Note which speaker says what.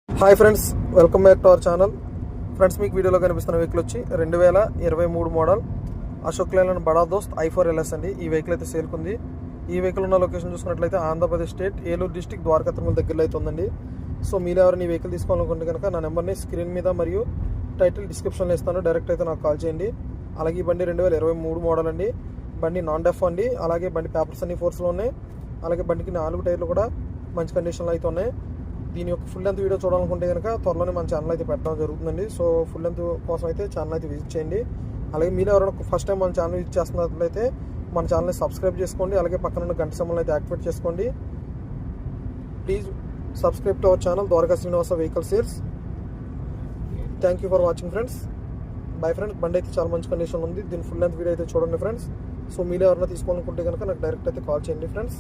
Speaker 1: Hi friends, welcome back to our channel. Friends, మీకు వీడియోలో కనిపిస్తున్న వెహికల్ వచ్చి 2023 మోడల్ అశోక్ లేలాండ్ బడా దోస్త్ i4 LS అండి. ఈ వెహికల్ అయితే సేల్కుంది. ఈ వెహికల్ ఉన్న లొకేషన్ చూసుకున్నట్లయితే ఆంధ్రప్రదేశ్ స్టేట్ ఏలూరు డిస్టిక్ ద్వారకా తిరుమల దగ్గరలో అయితే ఉందండి. సో మీరు ఎవరైనా ఈ వెహికల్ తీసుకోవాలనుకుంటే కనుక నా నెంబర్ని స్క్రీన్ మీద మరియు టైటిల్ డిస్క్రిప్షన్లో ఇస్తాను. డైరెక్ట్ అయితే నాకు కాల్ చేయండి. అలాగే ఈ బండి 2023 మోడల్ అండి. బండి నాన్ డెఫ్ అండి. అలాగే బండి పేపర్స్ అన్ని ఫోర్స్లో ఉన్నాయి. అలాగే బండికి 4 టైర్లు కూడా మంచి కండిషన్లో అయితే ఉన్నాయి. దీని యొక్క ఫుల్ లెంత్ వీడియో చూడాలనుకుంటే కనుక త్వరలోనే మన ఛానల్ అయితే పెట్టడం జరుగుతుందండి. సో ఫుల్ లెంత్ కోసం అయితే ఛానల్ అయితే విజిట్ చేయండి. అలాగే మీరు ఎవరైనా ఫస్ట్ టైం మన ఛానల్ విజిట్ చేస్తున్నట్లయితే మన ఛానల్ని సబ్స్క్రైబ్ చేసుకోండి. అలాగే పక్కన ఉన్న గంట సింబల్ని అయితే యాక్టివేట్ చేసుకోండి. Please subscribe to our channel Dwaraka Srinivasa vehicle sales. Thank you for watching friends. Bye friends. బండి అయితే చాలా మంచి కండిషన్ ఉంది. దీని ఫుల్ లెంత్ వీడియో అయితే చూడండి ఫ్రెండ్స్. సో మీరు ఎవరైనా తీసుకోవాలనుకుంటే కనుక నాకు డైరెక్ట్ అయితే కాల్ చేయండి ఫ్రెండ్స్.